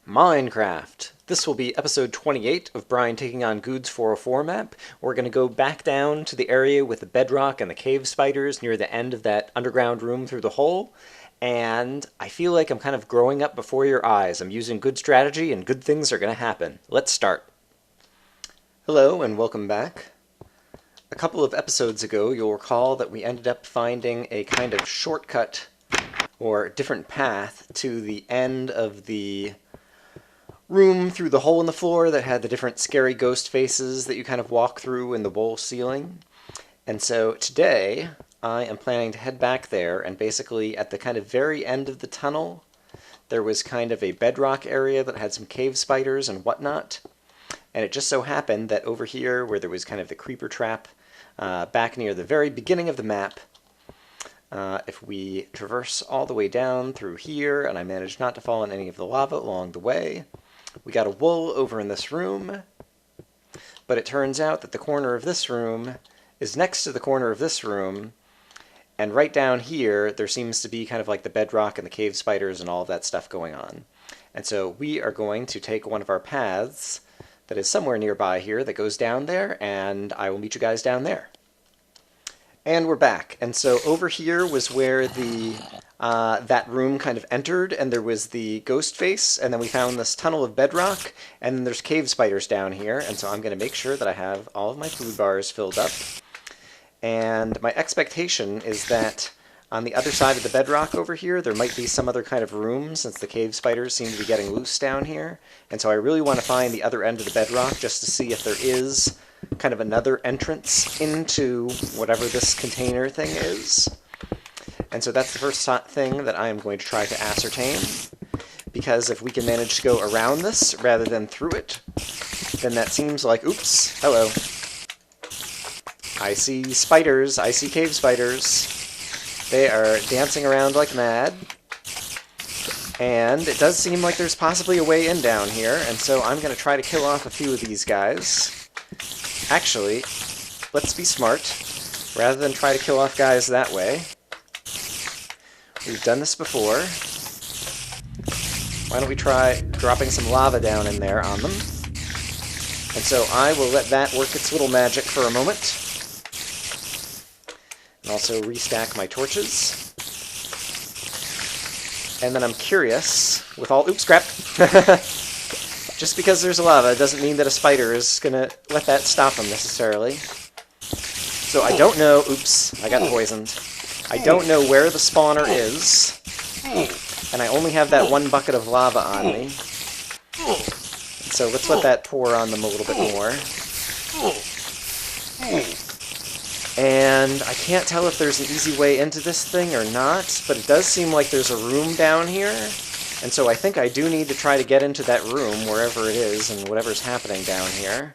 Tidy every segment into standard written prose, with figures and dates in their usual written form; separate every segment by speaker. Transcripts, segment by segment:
Speaker 1: Minecraft. This will be episode 28 of Brian taking on Guude's 404 map. We're going to go back down to the area with the bedrock and the cave spiders near the end of that underground room through the hole. And I feel like I'm kind of growing up before your eyes. I'm using good strategy and good things are going to happen. Let's start. Hello and welcome back. A couple of episodes ago, you'll recall that we ended up finding a kind of shortcut or different path to the end of the room through the hole in the floor that had the different scary ghost faces that you kind of walk through in the bowl ceiling. And so today I am planning to head back there, and basically at the kind of very end of the tunnel there was kind of a bedrock area that had some cave spiders and whatnot. And it just so happened that over here where there was kind of the creeper trap back near the very beginning of the map, if we traverse all the way down through here, and I manage not to fall in any of the lava along the way, we got a wool over in this room, but it turns out that the corner of this room is next to the corner of this room, and right down here there seems to be kind of like the bedrock and the cave spiders and all of that stuff going on. And so we are going to take one of our paths that is somewhere nearby here that goes down there, and I will meet you guys down there. And we're back. And so over here was where the that room kind of entered, and there was the ghost face, and then we found this tunnel of bedrock, and then there's cave spiders down here, and so I'm going to make sure that I have all of my food bars filled up. And my expectation is that on the other side of the bedrock over here, there might be some other kind of room, since the cave spiders seem to be getting loose down here. And so I really want to find the other end of the bedrock just to see if there is kind of another entrance into whatever this container thing is. And so that's the first thing that I am going to try to ascertain, because if we can manage to go around this rather than through it, then that seems like, oops, hello. I see spiders, I see cave spiders. They are dancing around like mad. And it does seem like there's possibly a way in down here, and so I'm going to try to kill off a few of these guys. Actually, let's be smart. Rather than try to kill off guys that way, we've done this before. Why don't we try dropping some lava down in there on them? And so I will let that work its little magic for a moment. And also restack my torches. And then I'm curious, with all... Oops, crap! Just because there's lava doesn't mean that a spider is going to let that stop them necessarily. So I don't know... Oops, I got poisoned. I don't know where the spawner is. And I only have that one bucket of lava on me. So let's let that pour on them a little bit more. And I can't tell if there's an easy way into this thing or not, but it does seem like there's a room down here. And so I think I do need to try to get into that room, wherever it is, and whatever's happening down here.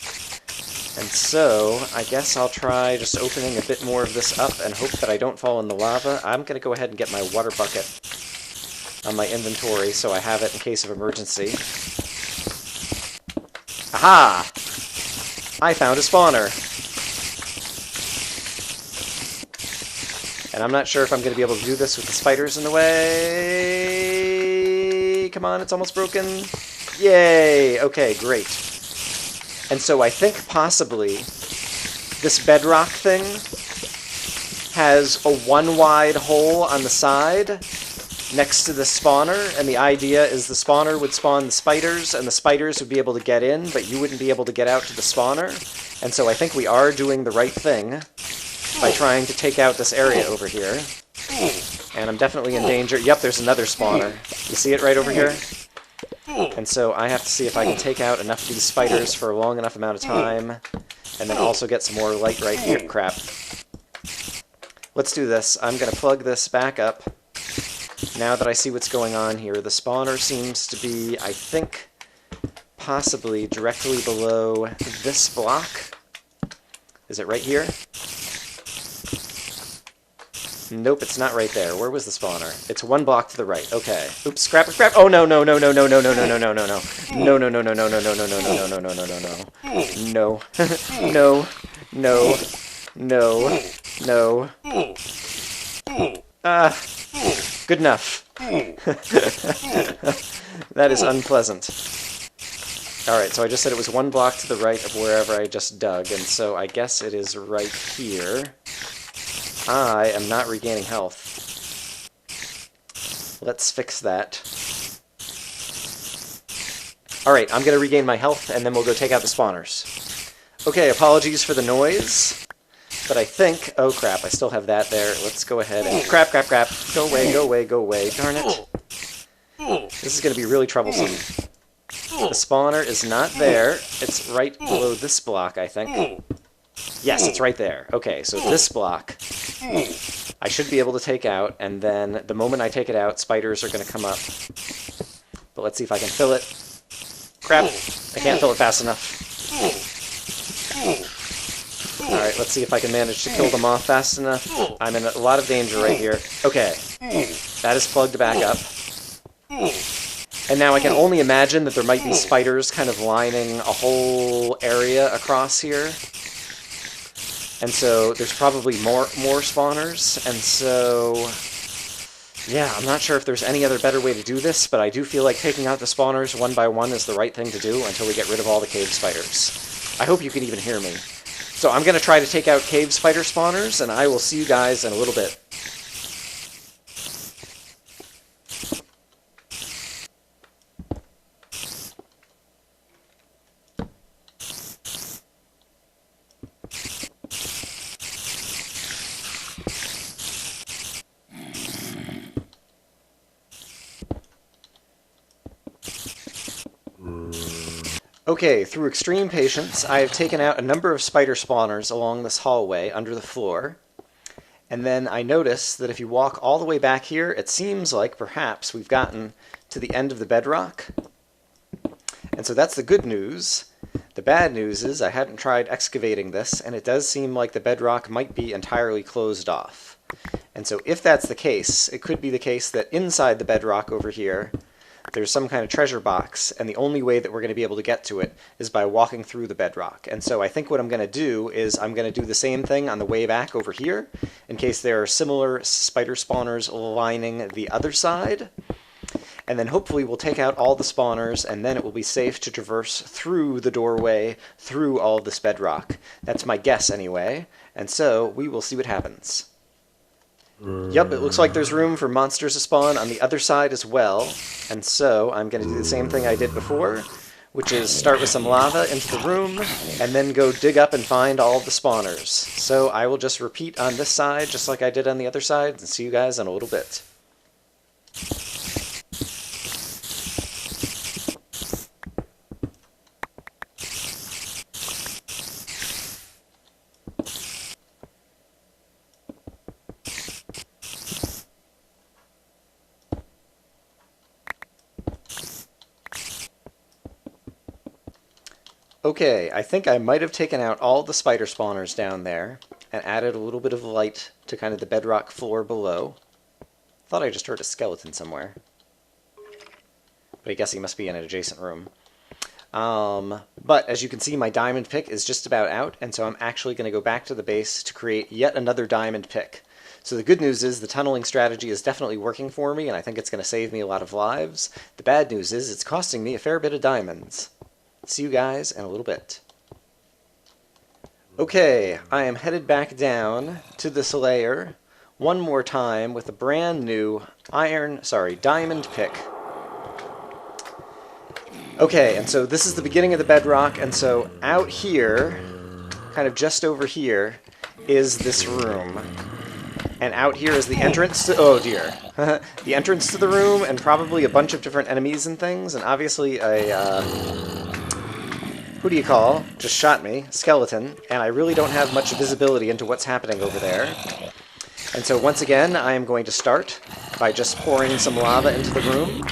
Speaker 1: And so I guess I'll try just opening a bit more of this up and hope that I don't fall in the lava. I'm going to go ahead and get my water bucket on my inventory so I have it in case of emergency. Aha! I found a spawner! And I'm not sure if I'm going to be able to do this with the spiders in the way. Come on, it's almost broken. Yay! Okay, great. And so I think possibly this bedrock thing has a one-wide hole on the side next to the spawner, and the idea is the spawner would spawn the spiders, and the spiders would be able to get in, but you wouldn't be able to get out to the spawner. And so I think we are doing the right thing by trying to take out this area over here. And I'm definitely in danger. Yep, there's another spawner. You see it right over here? And so I have to see if I can take out enough of these spiders for a long enough amount of time, and then also get some more light right here. Crap. Let's do this. I'm going to plug this back up. Now that I see what's going on here, the spawner seems to be, I think, possibly directly below this block. Is it right here? Nope, it's not right there. Where was the spawner? It's one block to the right. Okay. Oops, scrap, scrap. Oh no, no, no, no, no, no, no, no, no, no, no, no. No, no, no, no, no, no, no, no, no, no, no, no, no, no, no. No. No. No. No. No. Good enough. That is unpleasant. Alright, so I just said it was one block to the right of wherever I just dug, and so I guess it is right here. I am not regaining health. Let's fix that. Alright, I'm going to regain my health, and then we'll go take out the spawners. Okay, apologies for the noise, but I think... Oh crap, I still have that there. Let's go ahead and... Crap. Go away. Darn it. This is going to be really troublesome. The spawner is not there. It's right below this block, I think. Yes, it's right there. Okay, so this block I should be able to take out, and then the moment I take it out, spiders are going to come up. But let's see if I can fill it. Crap, I can't fill it fast enough. Alright, let's see if I can manage to kill them off fast enough. I'm in a lot of danger right here. Okay, that is plugged back up. And now I can only imagine that there might be spiders kind of lining a whole area across here. And so there's probably more spawners, and so... Yeah, I'm not sure if there's any other better way to do this, but I do feel like taking out the spawners one by one is the right thing to do until we get rid of all the cave spiders. I hope you can even hear me. So I'm going to try to take out cave spider spawners, and I will see you guys in a little bit. Okay, through extreme patience, I have taken out a number of spider spawners along this hallway under the floor, and then I notice that if you walk all the way back here, it seems like perhaps we've gotten to the end of the bedrock. And so that's the good news. The bad news is I hadn't tried excavating this, and it does seem like the bedrock might be entirely closed off. And so if that's the case, it could be the case that inside the bedrock over here, there's some kind of treasure box, and the only way that we're going to be able to get to it is by walking through the bedrock. And so I think what I'm going to do is I'm going to do the same thing on the way back over here, in case there are similar spider spawners lining the other side. And then hopefully we'll take out all the spawners, and then it will be safe to traverse through the doorway, through all this bedrock. That's my guess anyway, and so we will see what happens. Yep, it looks like there's room for monsters to spawn on the other side as well, and so I'm going to do the same thing I did before, which is start with some lava into the room, and then go dig up and find all the spawners. So I will just repeat on this side, just like I did on the other side, and see you guys in a little bit. Okay, I think I might have taken out all the spider spawners down there and added a little bit of light to kind of the bedrock floor below. Thought I just heard a skeleton somewhere. But I guess he must be in an adjacent room. But as you can see, my diamond pick is just about out, and so I'm actually going to go back to the base to create yet another diamond pick. So the good news is the tunneling strategy is definitely working for me, and I think it's going to save me a lot of lives. The bad news is it's costing me a fair bit of diamonds. See you guys in a little bit. Okay, I am headed back down to this layer one more time with a brand new diamond pick. Okay, and so this is the beginning of the bedrock, and so out here, kind of just over here, is this room. And out here is the entrance to... Oh dear. The entrance to the room, and probably a bunch of different enemies and things, and obviously a... who do you call? Just shot me. Skeleton. And I really don't have much visibility into what's happening over there. And so once again, I am going to start by just pouring some lava into the room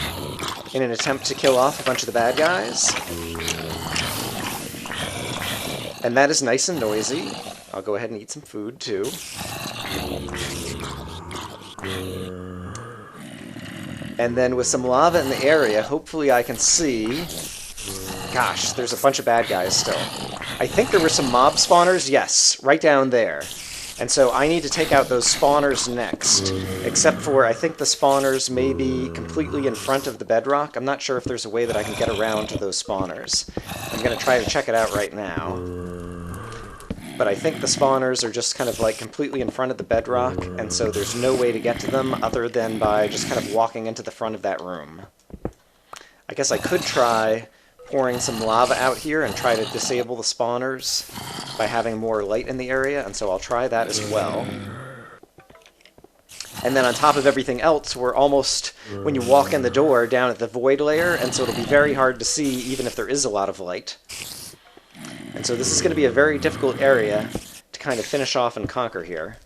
Speaker 1: in an attempt to kill off a bunch of the bad guys. And that is nice and noisy. I'll go ahead and eat some food too. And then with some lava in the area, hopefully I can see... Gosh, there's a bunch of bad guys still. I think there were some mob spawners, yes, right down there. And so I need to take out those spawners next, except for I think the spawners may be completely in front of the bedrock. I'm not sure if there's a way that I can get around to those spawners. I'm going to try to check it out right now. But I think the spawners are just kind of like completely in front of the bedrock, and so there's no way to get to them other than by just kind of walking into the front of that room. I guess I could try pouring some lava out here and try to disable the spawners by having more light in the area, and so I'll try that as well. And then on top of everything else, we're almost, when you walk in the door, down at the void layer, and so it'll be very hard to see even if there is a lot of light. And so this is going to be a very difficult area to kind of finish off and conquer here.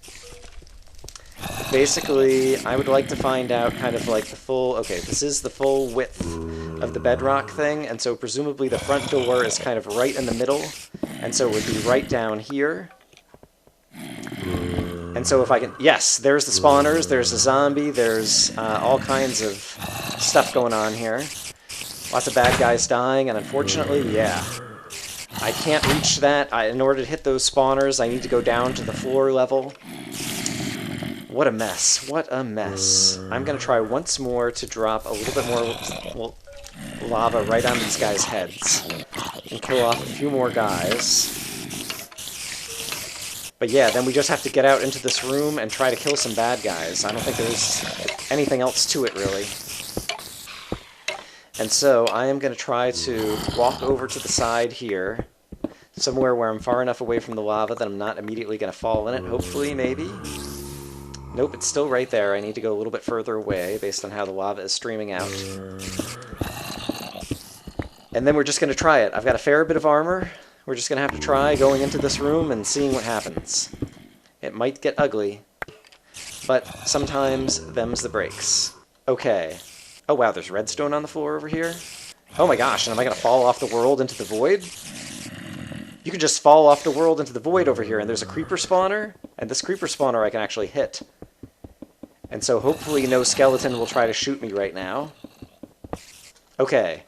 Speaker 1: But basically, I would like to find out kind of like the full... Okay, this is the full width of the bedrock thing, and so presumably the front door is kind of right in the middle, and so it would be right down here. And so if I can... Yes, there's the spawners, there's a zombie, there's all kinds of stuff going on here. Lots of bad guys dying, and unfortunately, yeah. I can't reach that. In order to hit those spawners, I need to go down to the floor level. What a mess. What a mess. I'm going to try once more to drop a little bit more lava right on these guys' heads and kill off a few more guys. But yeah, then we just have to get out into this room and try to kill some bad guys. I don't think there's anything else to it, really. And so I am going to try to walk over to the side here, somewhere where I'm far enough away from the lava that I'm not immediately going to fall in it, hopefully, maybe. Nope, it's still right there. I need to go a little bit further away based on how the lava is streaming out. And then we're just going to try it. I've got a fair bit of armor. We're just going to have to try going into this room and seeing what happens. It might get ugly, but sometimes them's the breaks. Okay. Oh wow, there's redstone on the floor over here. Oh my gosh, and am I going to fall off the world into the void? You can just fall off the world into the void over here, and there's a creeper spawner, and this creeper spawner I can actually hit. And so hopefully no skeleton will try to shoot me right now. Okay,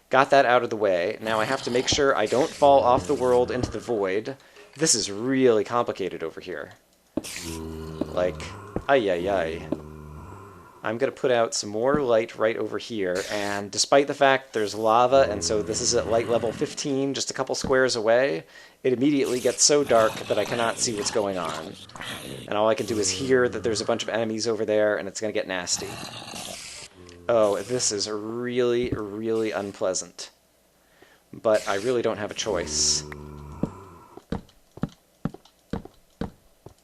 Speaker 1: got that out of the way. Now I have to make sure I don't fall off the world into the void. This is really complicated over here. Like, ay-ay-ay. I'm going to put out some more light right over here, and despite the fact there's lava, and so this is at light level 15, just a couple squares away, it immediately gets so dark that I cannot see what's going on. And all I can do is hear that there's a bunch of enemies over there, and it's going to get nasty. Oh, this is really, really unpleasant. But I really don't have a choice.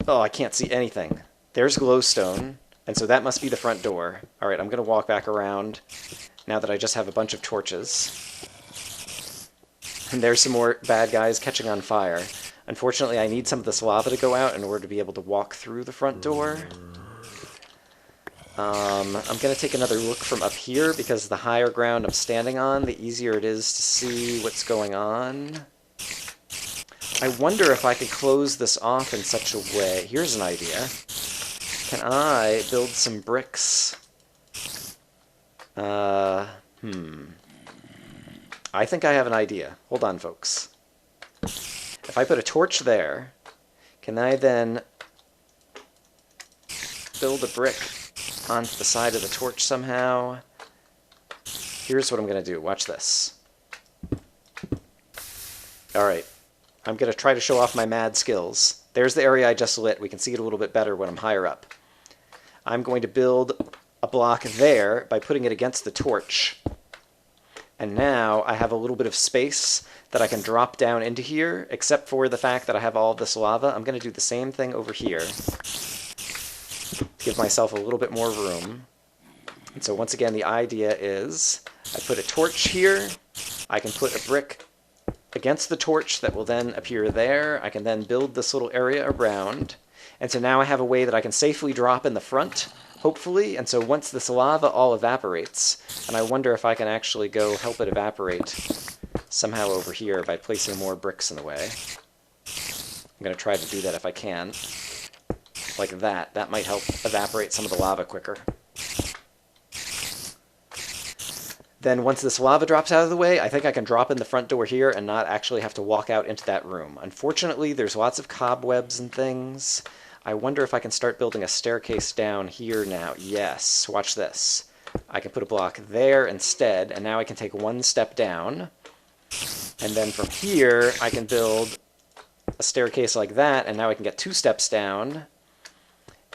Speaker 1: Oh, I can't see anything. There's glowstone. And so that must be the front door. Alright, I'm going to walk back around now that I just have a bunch of torches. And there's some more bad guys catching on fire. Unfortunately, I need some of this lava to go out in order to be able to walk through the front door. I'm going to take another look from up here, because the higher ground I'm standing on, the easier it is to see what's going on. I wonder if I could close this off in such a way. Here's an idea. Can I build some bricks? I think I have an idea. Hold on, folks. If I put a torch there, can I then build a brick onto the side of the torch somehow? Here's what I'm going to do. Watch this. Alright. I'm going to try to show off my mad skills. There's the area I just lit. We can see it a little bit better when I'm higher up. I'm going to build a block there by putting it against the torch. And now I have a little bit of space that I can drop down into here, except for the fact that I have all of this lava. I'm going to do the same thing over here. Give myself a little bit more room. And so once again, the idea is I put a torch here. I can put a brick against the torch that will then appear there. I can then build this little area around. And so now I have a way that I can safely drop in the front, hopefully. And so once this lava all evaporates, and I wonder if I can actually go help it evaporate somehow over here by placing more bricks in the way. I'm going to try to do that if I can. Like that. That might help evaporate some of the lava quicker. Then once this lava drops out of the way, I think I can drop in the front door here and not actually have to walk out into that room. Unfortunately, there's lots of cobwebs and things. I wonder if I can start building a staircase down here now. Yes, watch this. I can put a block there instead, and now I can take one step down. And then from here, I can build a staircase like that, and now I can get 2 steps down.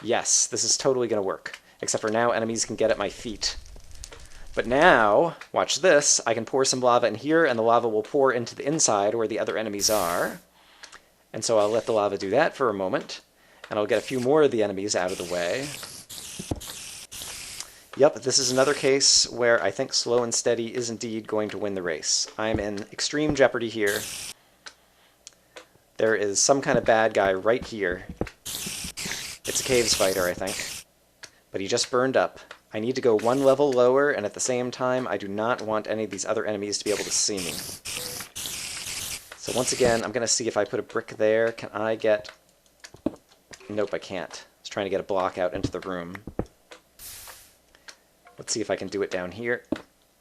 Speaker 1: Yes, this is totally going to work. Except for now, enemies can get at my feet. But now, watch this, I can pour some lava in here, and the lava will pour into the inside where the other enemies are. And so I'll let the lava do that for a moment, and I'll get a few more of the enemies out of the way. Yep, this is another case where I think slow and steady is indeed going to win the race. I'm in extreme jeopardy here. There is some kind of bad guy right here. It's a cave spider, I think. But he just burned up. I need to go one level lower, and at the same time, I do not want any of these other enemies to be able to see me. So once again, I'm going to see if I put a brick there. Can I get... Nope, I can't. I was trying to get a block out into the room. Let's see if I can do it down here.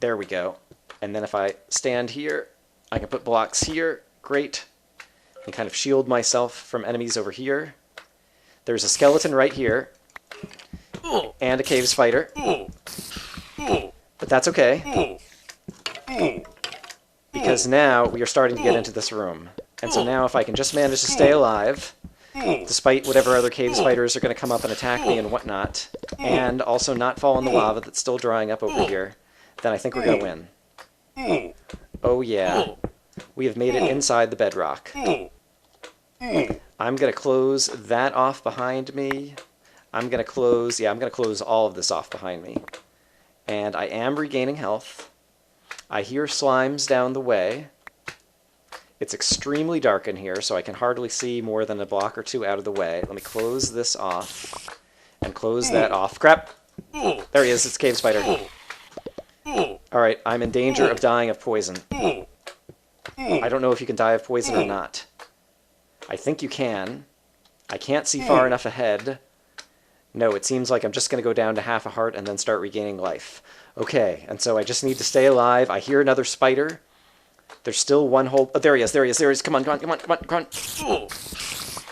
Speaker 1: There we go. And then if I stand here, I can put blocks here. Great. And kind of shield myself from enemies over here. There's a skeleton right here. And a cave spider. But that's okay. Because now we are starting to get into this room. And so now if I can just manage to stay alive, despite whatever other cave spiders are going to come up and attack me and whatnot, and also not fall in the lava that's still drying up over here, then I think we're going to win. Oh yeah. We have made it inside the bedrock. I'm going to close that off behind me. I'm going to close all of this off behind me. And I am regaining health. I hear slimes down the way. It's extremely dark in here, so I can hardly see more than a block or two out of the way. Let me close this off. And close that off. Crap! There he is, it's Cave Spider. Alright, I'm in danger of dying of poison. I don't know if you can die of poison or not. I think you can. I can't see far enough ahead. No, it seems like I'm just going to go down to half a heart and then start regaining life. Okay, and so I just need to stay alive. I hear another spider. There's still one whole... Oh, there he is, there he is, there he is. Come on, come on, come on, come on, come on.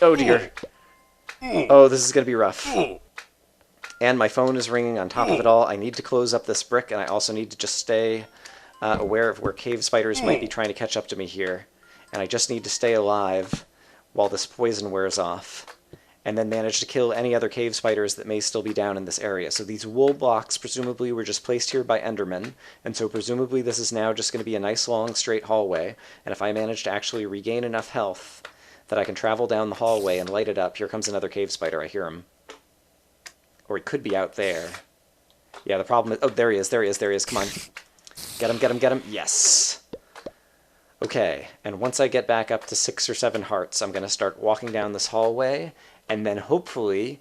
Speaker 1: Oh, dear. Oh, this is going to be rough. And my phone is ringing on top of it all. I need to close up this brick, and I also need to just stay aware of where cave spiders might be trying to catch up to me here. And I just need to stay alive while this poison wears off, and then manage to kill any other cave spiders that may still be down in this area. So these wool blocks presumably were just placed here by Endermen, and so presumably this is now just going to be a nice long straight hallway, and if I manage to actually regain enough health that I can travel down the hallway and light it up, here comes another cave spider, I hear him. Or he could be out there. Yeah, the problem is... Oh, there he is, there he is, there he is, come on. Get him, get him, get him, yes! Okay, and once I get back up to 6 or 7 hearts, I'm going to start walking down this hallway, and then hopefully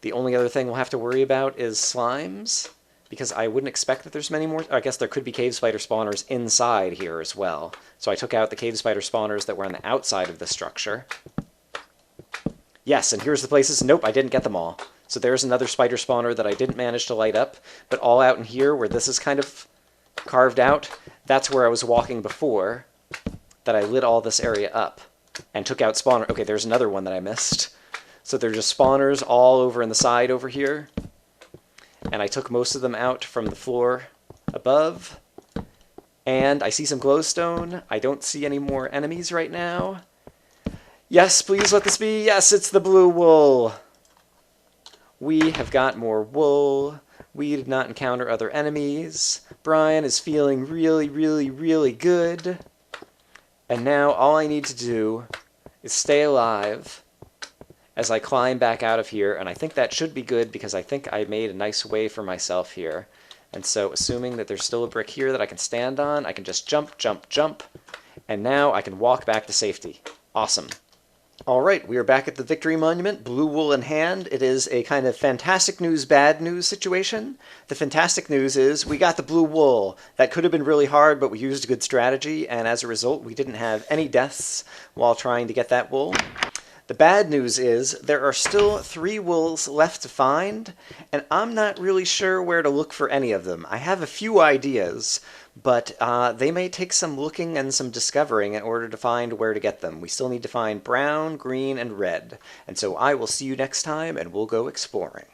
Speaker 1: the only other thing we'll have to worry about is slimes, because I wouldn't expect that there's many more. I guess there could be cave spider spawners inside here as well. So I took out the cave spider spawners that were on the outside of the structure. Yes, and here's the places. Nope, I didn't get them all. So there's another spider spawner that I didn't manage to light up, but all out in here where this is kind of carved out, that's where I was walking before, that I lit all this area up and took out spawner. Okay, there's another one that I missed. So they're just spawners all over in the side over here. And I took most of them out from the floor above. And I see some glowstone. I don't see any more enemies right now. Yes, please let this be. Yes, it's the blue wool. We have got more wool. We did not encounter other enemies. Brian is feeling really, really, really good. And now all I need to do is stay alive as I climb back out of here, and I think that should be good because I think I made a nice way for myself here. And so assuming that there's still a brick here that I can stand on, I can just jump, jump, jump, and now I can walk back to safety. Awesome. Alright, we are back at the Victory Monument, blue wool in hand. It is a kind of fantastic news, bad news situation. The fantastic news is we got the blue wool. That could have been really hard, but we used a good strategy, and as a result, we didn't have any deaths while trying to get that wool. The bad news is there are still 3 wolves left to find, and I'm not really sure where to look for any of them. I have a few ideas, but they may take some looking and some discovering in order to find where to get them. We still need to find brown, green, and red. And so I will see you next time, and we'll go exploring.